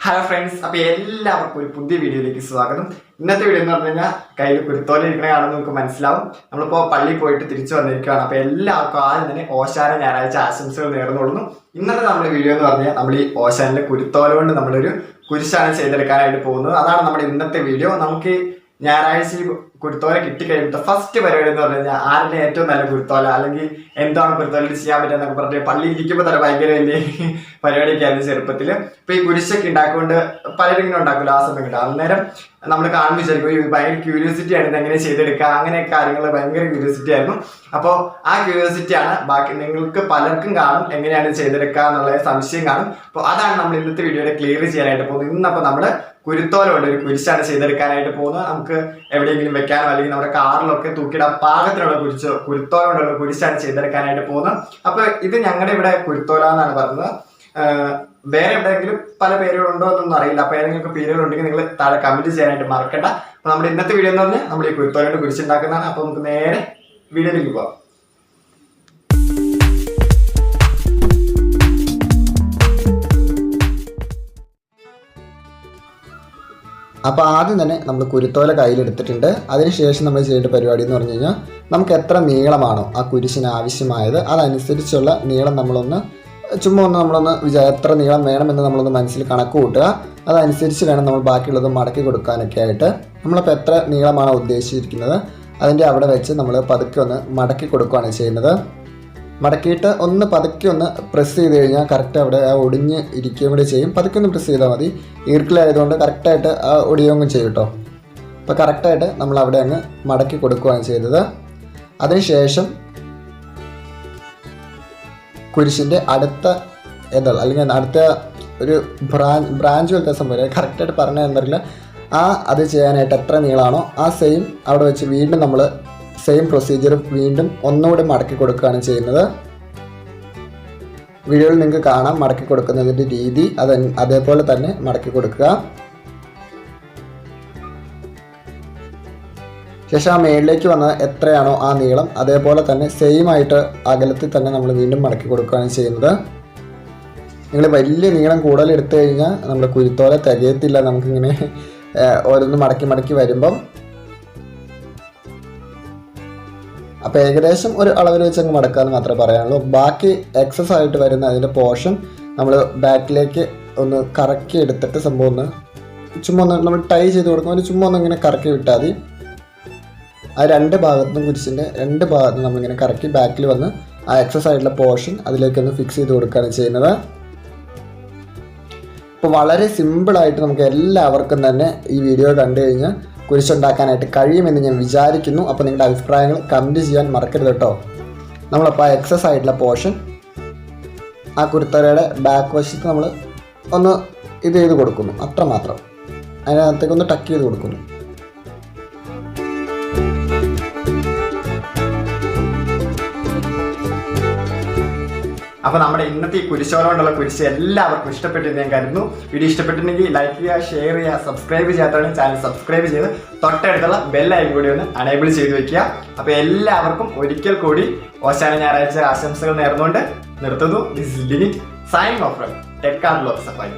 Hello friends, അപ്പോൾ എല്ലാവർക്കും ഒരു പുതിയ വീഡിയോയിലേക്ക് സ്വാഗതം. ഇന്നത്തെ വീഡിയോ എന്ന് പറഞ്ഞു കഴിഞ്ഞാൽ കയ്യിൽ കുരുത്തോല ഇരിക്കണ കാണുമ്പോൾ നമുക്ക് മനസ്സിലാവും. നമ്മളിപ്പോൾ പള്ളിയിൽ പോയിട്ട് തിരിച്ചു വന്നിരിക്കുകയാണ്. അപ്പോൾ എല്ലാവർക്കും ആദ്യം തന്നെ ഓശാന ഞായറാഴ്ച ആശംസകൾ നേർന്നുകൊള്ളുന്നു. ഇന്നത്തെ നമ്മുടെ വീഡിയോ എന്ന് പറഞ്ഞാൽ നമ്മൾ ഈ ഓശാനിലെ കുരുത്തോല കൊണ്ട് നമ്മളൊരു കുരിശാണ് ചെയ്തെടുക്കാനായിട്ട് പോകുന്നത്. അതാണ് നമ്മുടെ ഇന്നത്തെ വീഡിയോ. നമുക്ക് ഞായറാഴ്ച കുരുത്തോല കിട്ടിക്കഴിയുമ്പോൾ ഫസ്റ്റ് പരിപാടി എന്ന് പറഞ്ഞു കഴിഞ്ഞാൽ ആരുടെ ഏറ്റവും നല്ല കുരുത്തോല അല്ലെങ്കിൽ എന്താണ് കുരുത്തോല ചെയ്യാൻ പറ്റുക എന്നൊക്കെ പറഞ്ഞിട്ട് പള്ളിയിൽ ഇരിക്കുമ്പോൾ തന്നെ ഭയങ്കര വലിയ പരിപാടിയൊക്കെ ആയിരുന്നു ചെറുപ്പത്തിൽ. ഇപ്പൊ ഈ കുരിശൊക്കെ ഉണ്ടാക്കിക്കൊണ്ട് പലരും ഇങ്ങനെ ഉണ്ടാക്കുമല്ലോ ആ സമയം കിട്ടും. അന്നേരം നമ്മൾ കാണുമ്പോൾ വിചാരിക്കും ഭയങ്കര ക്യൂരിയോസിറ്റി ആണ് ഇത് എങ്ങനെ ചെയ്തെടുക്കുക, അങ്ങനെ കാര്യങ്ങൾ ഭയങ്കര ക്യൂരിയോസിറ്റി ആയിരുന്നു. അപ്പോൾ ആ ക്യൂരിയോസിറ്റിയാണ് ബാക്കി നിങ്ങൾക്ക് പലർക്കും കാണും എങ്ങനെയാണ് ചെയ്തെടുക്കുക എന്നുള്ള സംശയം കാണും. അപ്പോൾ അതാണ് നമ്മൾ ഇന്നത്തെ വീഡിയോയുടെ ക്ലിയർ ചെയ്യാനായിട്ട് പോകുന്നത്. ഇന്നപ്പോൾ നമ്മൾ കുരുത്തോല കൊണ്ട് ഒരു കുരിശാണ് ചെയ്തെടുക്കാനായിട്ട് പോകുന്നത്. നമുക്ക് എവിടെയെങ്കിലും വെക്കാനോ അല്ലെങ്കിൽ നമ്മുടെ കാറിലൊക്കെ തൂക്കിയിടാൻ പാകത്തിനുള്ള കുരുത്തോല കൊണ്ടുള്ള കുരിശാണ് ചെയ്തെടുക്കാനായിട്ട് പോകുന്നത്. അപ്പൊ ഇത് ഞങ്ങളുടെ ഇവിടെ കുരുത്തോല എന്നാണ് പറയുന്നത്. വേറെ എവിടെയെങ്കിലും പല പേരുകളുണ്ടോ എന്നൊന്നും അറിയില്ല. അപ്പൊ ഏതെങ്കിലും പേരുകളുണ്ടെങ്കിൽ നിങ്ങൾ താഴെ കമന്റ് ചെയ്യാനായിട്ട് മറക്കണ്ട. അപ്പൊ നമ്മുടെ ഇന്നത്തെ വീഡിയോ എന്ന് പറഞ്ഞാൽ നമ്മൾ ഈ കുരുത്തോല കൊണ്ട് കുരിശുണ്ടാക്കുന്നതാണ്. അപ്പൊ നമുക്ക് നേരെ വീഡിയോയിലേക്ക് പോവാം. അപ്പോൾ ആദ്യം തന്നെ നമ്മൾ കുരുത്തോല കയ്യിലെടുത്തിട്ടുണ്ട്. അതിനുശേഷം നമ്മൾ ചെയ്യേണ്ട പരിപാടി എന്ന് പറഞ്ഞു കഴിഞ്ഞാൽ നമുക്ക് എത്ര നീളമാണോ ആ കുരിശിന് ആവശ്യമായത് അതനുസരിച്ചുള്ള നീളം നമ്മളൊന്ന് എത്ര നീളം വേണമെന്ന് നമ്മളൊന്ന് മനസ്സിൽ കണക്ക് കൂട്ടുക. അതനുസരിച്ച് വേണം നമ്മൾ ബാക്കിയുള്ളത് മടക്കി കൊടുക്കാനൊക്കെ ആയിട്ട്. നമ്മളപ്പോൾ എത്ര നീളമാണോ ഉദ്ദേശിച്ചിരിക്കുന്നത് അതിൻ്റെ അവിടെ വെച്ച് നമ്മൾ പതുക്കെ ഒന്ന് മടക്കി കൊടുക്കുകയാണ് ചെയ്യുന്നത്. മടക്കിയിട്ട് ഒന്ന് പതുക്കെ ഒന്ന് പ്രസ് ചെയ്ത് കഴിഞ്ഞാൽ കറക്റ്റ് അവിടെ ആ ഒടിഞ്ഞ് ഇരിക്കുകയും കൂടി ചെയ്യും. പതുക്കെ ഒന്ന് പ്രസ് ചെയ്താൽ മതി. ഈർക്കിലായതുകൊണ്ട് കറക്റ്റായിട്ട് ആ ഒടിയുകയും ചെയ്യും കേട്ടോ. അപ്പോൾ കറക്റ്റായിട്ട് നമ്മൾ അവിടെ അങ്ങ് മടക്കി കൊടുക്കുകയാണ് ചെയ്തത്. അതിനുശേഷം കുരിശിൻ്റെ അടുത്ത അല്ലെങ്കിൽ അടുത്ത ഒരു ബ്രാഞ്ച് പോലത്തെ സംഭവം കറക്റ്റായിട്ട് പറഞ്ഞാൽ എന്നറിയില്ല. അത് ചെയ്യാനായിട്ട് എത്ര നീളമാണോ ആ സെയിം അവിടെ വെച്ച് വീണ്ടും നമ്മൾ സെയിം പ്രൊസീജിയർ വീണ്ടും ഒന്നുകൂടി മടക്കി കൊടുക്കുകയാണ് ചെയ്യുന്നത്. വീഡിയോയിൽ നിങ്ങൾക്ക് കാണാം മടക്കി കൊടുക്കുന്നതിൻ്റെ രീതി. അതേപോലെ തന്നെ മടക്കി കൊടുക്കുക. ശേഷം ആ മേളിലേക്ക് വന്ന എത്രയാണോ ആ നീളം അതേപോലെ തന്നെ സെയിം ആയിട്ട് അകലത്തിൽ തന്നെ നമ്മൾ വീണ്ടും മടക്കി കൊടുക്കുകയാണ് ചെയ്യുന്നത്. നിങ്ങൾ വലിയ നീളം കൂടുതൽ എടുത്തു കഴിഞ്ഞാൽ നമ്മുടെ കുരുത്തോല തികയത്തില്ല. നമുക്കിങ്ങനെ ഓരോന്ന് മടക്കി വരുമ്പം അപ്പോൾ ഏകദേശം ഒരു അളവിൽ വെച്ച് അങ്ങ് മടക്കാമെന്ന് മാത്രമേ പറയാനുള്ളൂ. ബാക്കി എക്സസ് ആയിട്ട് വരുന്ന അതിൻ്റെ പോർഷൻ നമ്മൾ ബാക്കിലേക്ക് ഒന്ന് കറക്കി എടുത്തിട്ട് സംഭവം ഒന്ന് നമ്മൾ ടൈ ചെയ്ത് കൊടുക്കുമ്പോൾ ചുമ്മാ ഒന്ന് ഇങ്ങനെ കറക്കി വിട്ടാൽ മതി. ആ രണ്ട് ഭാഗത്തും കുരിശിൻ്റെ രണ്ട് ഭാഗത്തും നമ്മളിങ്ങനെ കറക്കി ബാക്കിൽ വന്ന് ആ എക്സസ് ആയിട്ടുള്ള പോർഷൻ അതിലേക്കൊന്ന് ഫിക്സ് ചെയ്ത് കൊടുക്കുകയാണ് ചെയ്യുന്നത്. അപ്പോൾ വളരെ സിമ്പിളായിട്ട് നമുക്ക് എല്ലാവർക്കും തന്നെ ഈ വീഡിയോ കണ്ടു കഴിഞ്ഞാൽ കുരിശുണ്ടാക്കാനായിട്ട് കഴിയുമെന്ന് ഞാൻ വിചാരിക്കുന്നു. അപ്പോൾ നിങ്ങളുടെ അഭിപ്രായങ്ങൾ കമൻറ്റ് ചെയ്യാൻ മറക്കരുത് കേട്ടോ. നമ്മളപ്പോൾ ആ എക്സസ് ആയിട്ടുള്ള പോർഷൻ ആ കുരുത്തോലയുടെ ബാക്ക് വശത്ത് നമ്മൾ ഒന്ന് ഇത് ചെയ്ത് കൊടുക്കുന്നു, അത്രമാത്രം. അതിനകത്തേക്കൊന്ന് ടക്ക് ചെയ്ത് കൊടുക്കുന്നു. അപ്പോൾ നമ്മുടെ ഇന്നത്തെ ഈ കുരിശോല കൊണ്ടുള്ള കുരിശ് എല്ലാവർക്കും ഇഷ്ടപ്പെട്ടെന്ന് ഞാൻ കരുതുന്നു. വീഡിയോ ഇഷ്ടപ്പെട്ടിട്ടുണ്ടെങ്കിൽ ലൈക്ക് ചെയ്യുക, ഷെയർ ചെയ്യുക, സബ്സ്ക്രൈബ് ചെയ്യാത്തവരാണെങ്കിൽ ചാനൽ സബ്സ്ക്രൈബ് ചെയ്ത് തൊട്ടടുത്തുള്ള ബെല്ലൈക്കൺ കൂടി ഒന്ന് അനേബിൾ ചെയ്ത് വെക്കുക. അപ്പോൾ എല്ലാവർക്കും ഒരിക്കൽ കൂടി ഓശാന ഞായറാഴ്ച ആശംസകൾ നേർന്നുകൊണ്ട് നിർത്തുന്നു. This is Linit signing off from tech and blog safari.